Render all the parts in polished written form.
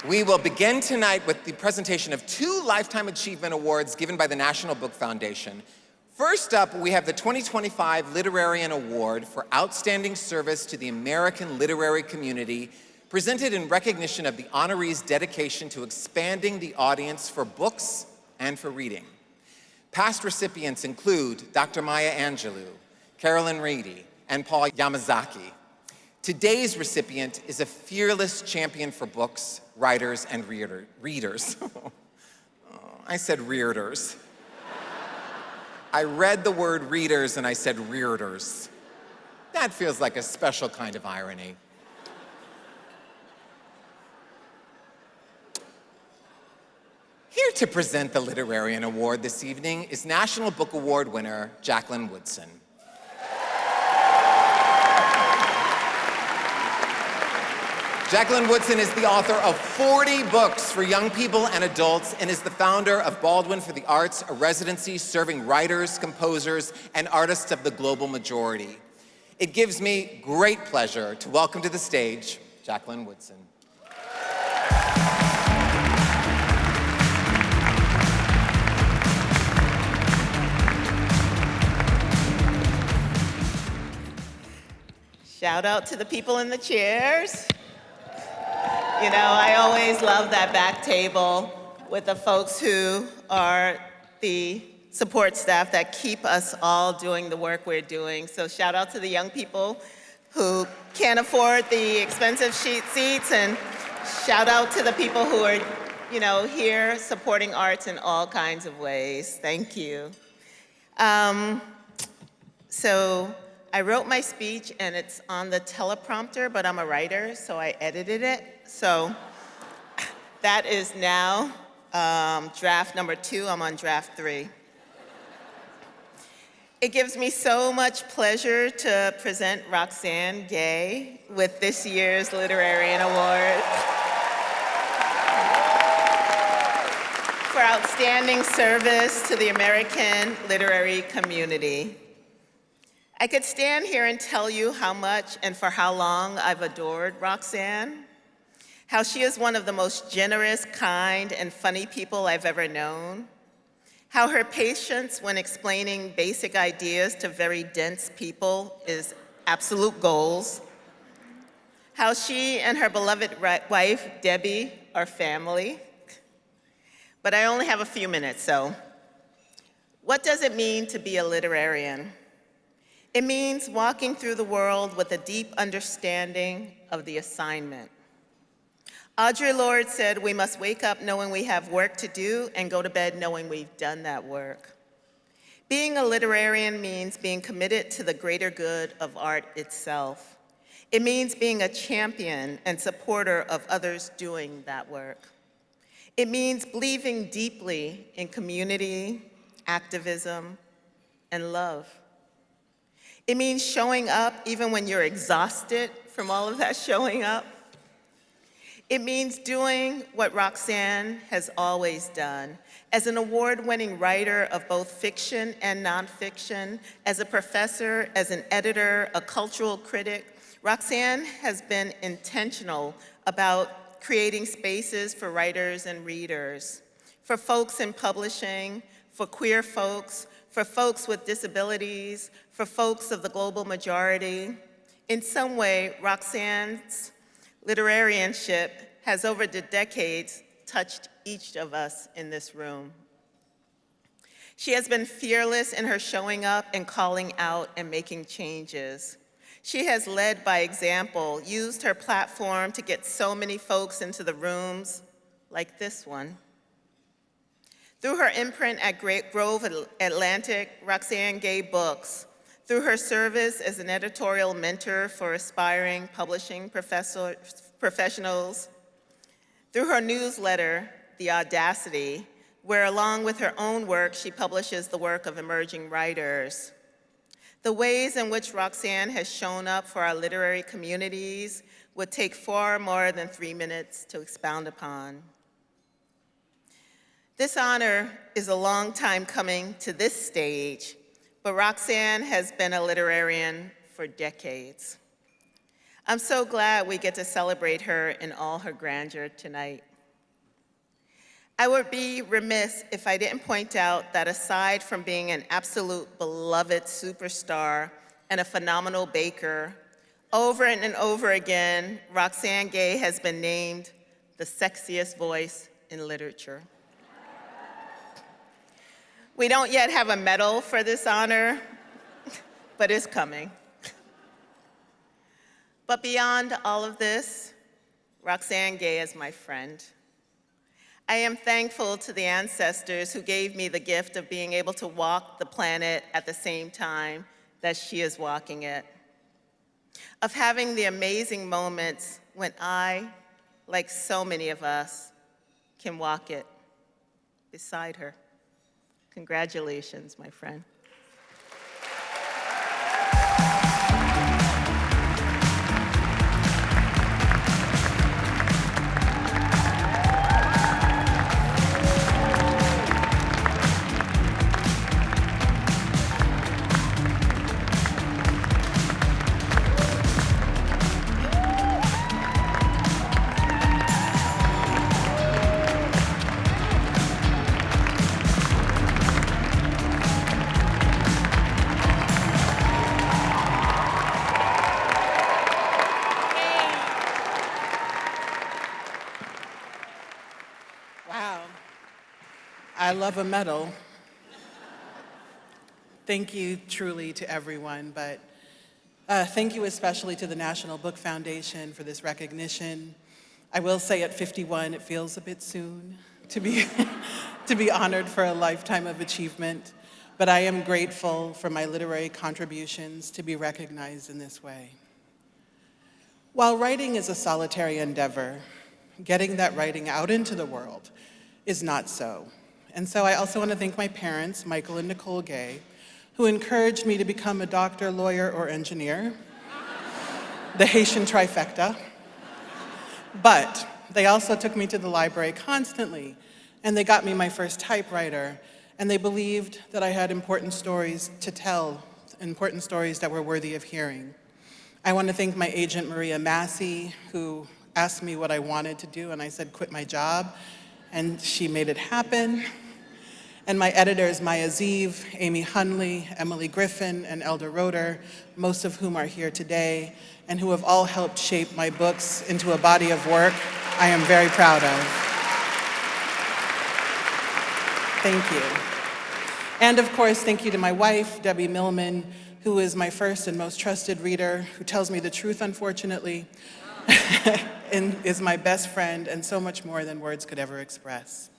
We will begin tonight with the presentation of 2 Lifetime Achievement Awards given by the National Book Foundation. First up, we have the 2025 Literarian Award for Outstanding Service to the American Literary Community, presented in recognition of the honoree's dedication to expanding the audience for books and for reading. Past recipients include Dr. Maya Angelou, Carolyn Reedy, and Paul Yamazaki. Today's recipient is a fearless champion for books, writers, and readers. I said readers. I read the word readers and I said readers. That feels like a special kind of irony. Here to present the Literarian Award this evening is National Book Award winner Jacqueline Woodson. Jacqueline Woodson is the author of 40 books for young people and adults and is the founder of Baldwin for the Arts, a residency serving writers, composers, and artists of the global majority. It gives me great pleasure to welcome to the stage Jacqueline Woodson. Shout out to the people in the chairs. You know, I always love that back table with the folks who are the support staff that keep us all doing the work we're doing. So shout out to the young people who can't afford the expensive seats, and shout out to the people who are, you know, here supporting arts in all kinds of ways. Thank you. So I wrote my speech and it's on the teleprompter, but I'm a writer, so I edited it. So that is now draft number 2. I'm on draft 3. It gives me so much pleasure to present Roxane Gay with this year's Literarian Award for outstanding service to the American literary community. I could stand here and tell you how much and for how long I've adored Roxane, how she is one of the most generous, kind, and funny people I've ever known, how her patience when explaining basic ideas to very dense people is absolute goals, how she and her beloved wife, Debbie, are family. But I only have a few minutes, so what does it mean to be a literarian? It means walking through the world with a deep understanding of the assignment. Audre Lorde said we must wake up knowing we have work to do and go to bed knowing we've done that work. Being a literarian means being committed to the greater good of art itself. It means being a champion and supporter of others doing that work. It means believing deeply in community, activism, and love. It means showing up even when you're exhausted from all of that showing up. It means doing what Roxane has always done. As an award-winning writer of both fiction and nonfiction, as a professor, as an editor, a cultural critic, Roxane has been intentional about creating spaces for writers and readers, for folks in publishing, for queer folks, for folks with disabilities, for folks of the global majority. In some way, Roxane's literarianship has over the decades touched each of us in this room. She has been fearless in her showing up and calling out and making changes. She has led by example, used her platform to get so many folks into the rooms like this one. Through her imprint at Grove Atlantic, Roxane Gay Books, through her service as an editorial mentor for aspiring publishing professionals, through her newsletter, The Audacity, where along with her own work, she publishes the work of emerging writers. The ways in which Roxane has shown up for our literary communities would take far more than 3 minutes to expound upon. This honor is a long time coming to this stage, but Roxane has been a literarian for decades. I'm so glad we get to celebrate her in all her grandeur tonight. I would be remiss if I didn't point out that aside from being an absolute beloved superstar and a phenomenal baker, over and over again, Roxane Gay has been named the sexiest voice in literature. We don't yet have a medal for this honor, but it's coming. But beyond all of this, Roxane Gay is my friend. I am thankful to the ancestors who gave me the gift of being able to walk the planet at the same time that she is walking it, of having the amazing moments when I, like so many of us, can walk it beside her. Congratulations, my friend. I love a medal. Thank you truly to everyone, but thank you especially to the National Book Foundation for this recognition. I will say at 51, it feels a bit soon to be, to be honored for a lifetime of achievement, but I am grateful for my literary contributions to be recognized in this way. While writing is a solitary endeavor, getting that writing out into the world is not so. And so I also want to thank my parents, Michael and Nicole Gay, who encouraged me to become a doctor, lawyer, or engineer, the Haitian trifecta. But they also took me to the library constantly, and they got me my first typewriter, and they believed that I had important stories to tell, important stories that were worthy of hearing. I want to thank my agent, Maria Massey, who asked me what I wanted to do, and I said, quit my job, and she made it happen. And my editors, Maya Zeev, Amy Hunley, Emily Griffin, and Elder Roeder, most of whom are here today, and who have all helped shape my books into a body of work I am very proud of. Thank you. And of course, thank you to my wife, Debbie Millman, who is my first and most trusted reader, who tells me the truth, unfortunately, and is my best friend, and so much more than words could ever express.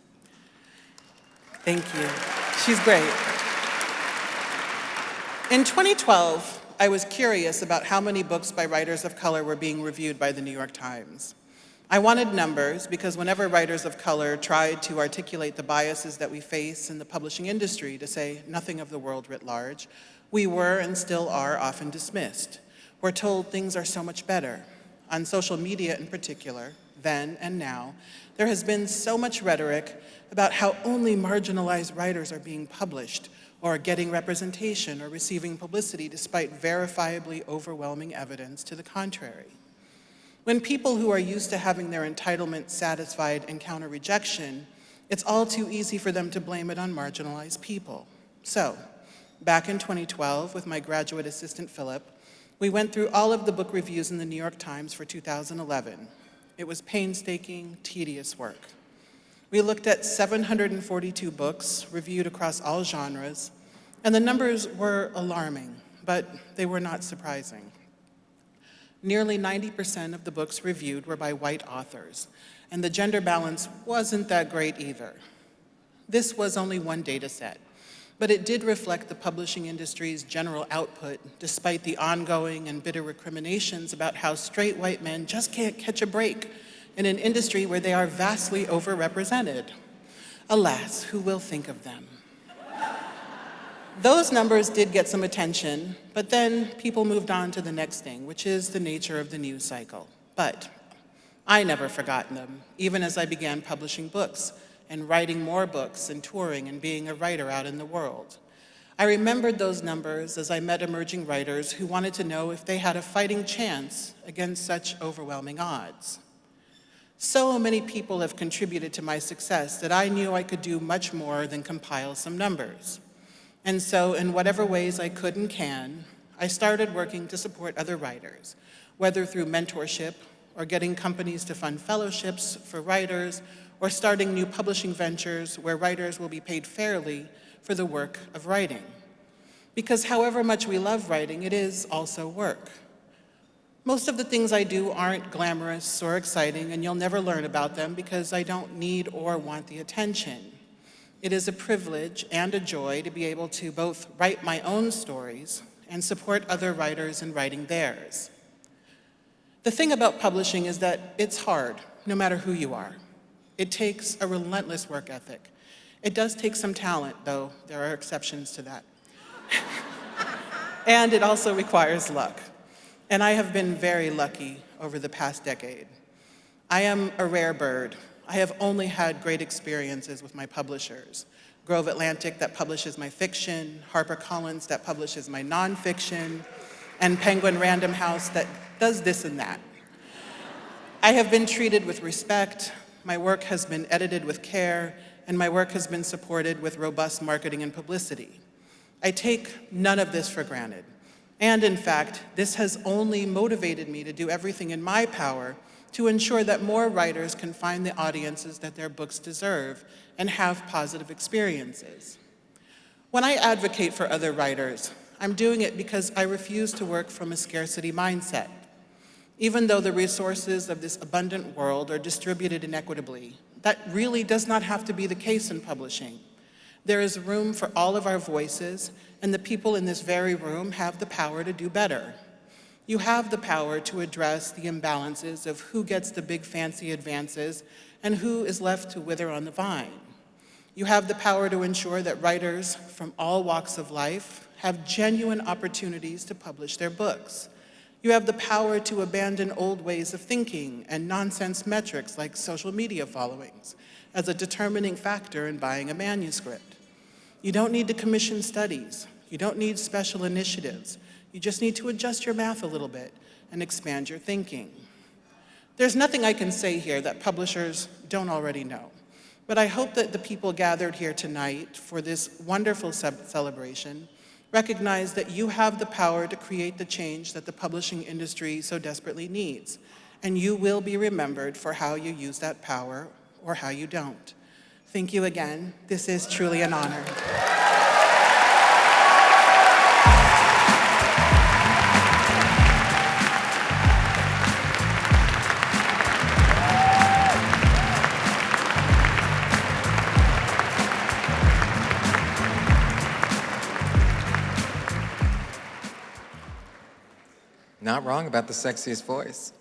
Thank you. She's great. In 2012, I was curious about how many books by writers of color were being reviewed by the New York Times. I wanted numbers because whenever writers of color tried to articulate the biases that we face in the publishing industry, to say nothing of the world writ large, we were and still are often dismissed. We're told things are so much better. On social media in particular, then and now, there has been so much rhetoric about how only marginalized writers are being published or getting representation or receiving publicity despite verifiably overwhelming evidence to the contrary. When people who are used to having their entitlements satisfied encounter rejection, it's all too easy for them to blame it on marginalized people. So, back in 2012, with my graduate assistant Philip, we went through all of the book reviews in the New York Times for 2011. It was painstaking, tedious work. We looked at 742 books reviewed across all genres, and the numbers were alarming, but they were not surprising. Nearly 90% of the books reviewed were by white authors, and the gender balance wasn't that great either. This was only one data set, but it did reflect the publishing industry's general output, despite the ongoing and bitter recriminations about how straight white men just can't catch a break in an industry where they are vastly overrepresented. Alas, who will think of them? Those numbers did get some attention, but then people moved on to the next thing, which is the nature of the news cycle. But I never forgot them, even as I began publishing books and writing more books and touring and being a writer out in the world. I remembered those numbers as I met emerging writers who wanted to know if they had a fighting chance against such overwhelming odds. So many people have contributed to my success that I knew I could do much more than compile some numbers. And so in whatever ways I could and can, I started working to support other writers, whether through mentorship or getting companies to fund fellowships for writers, or starting new publishing ventures where writers will be paid fairly for the work of writing. Because however much we love writing, it is also work. Most of the things I do aren't glamorous or exciting, and you'll never learn about them because I don't need or want the attention. It is a privilege and a joy to be able to both write my own stories and support other writers in writing theirs. The thing about publishing is that it's hard, no matter who you are. It takes a relentless work ethic. It does take some talent, though there are exceptions to that. And it also requires luck. And I have been very lucky over the past decade. I am a rare bird. I have only had great experiences with my publishers. Grove Atlantic, that publishes my fiction, HarperCollins, that publishes my nonfiction, and Penguin Random House, that does this and that. I have been treated with respect, my work has been edited with care, and my work has been supported with robust marketing and publicity. I take none of this for granted. And in fact, this has only motivated me to do everything in my power to ensure that more writers can find the audiences that their books deserve and have positive experiences. When I advocate for other writers, I'm doing it because I refuse to work from a scarcity mindset. Even though the resources of this abundant world are distributed inequitably, that really does not have to be the case in publishing. There is room for all of our voices, and the people in this very room have the power to do better. You have the power to address the imbalances of who gets the big fancy advances and who is left to wither on the vine. You have the power to ensure that writers from all walks of life have genuine opportunities to publish their books. You have the power to abandon old ways of thinking and nonsense metrics like social media followings as a determining factor in buying a manuscript. You don't need to commission studies. You don't need special initiatives. You just need to adjust your math a little bit and expand your thinking. There's nothing I can say here that publishers don't already know, but I hope that the people gathered here tonight for this wonderful celebration recognize that you have the power to create the change that the publishing industry so desperately needs, and you will be remembered for how you use that power or how you don't. Thank you again. This is truly an honor. Not wrong about the sexiest voice.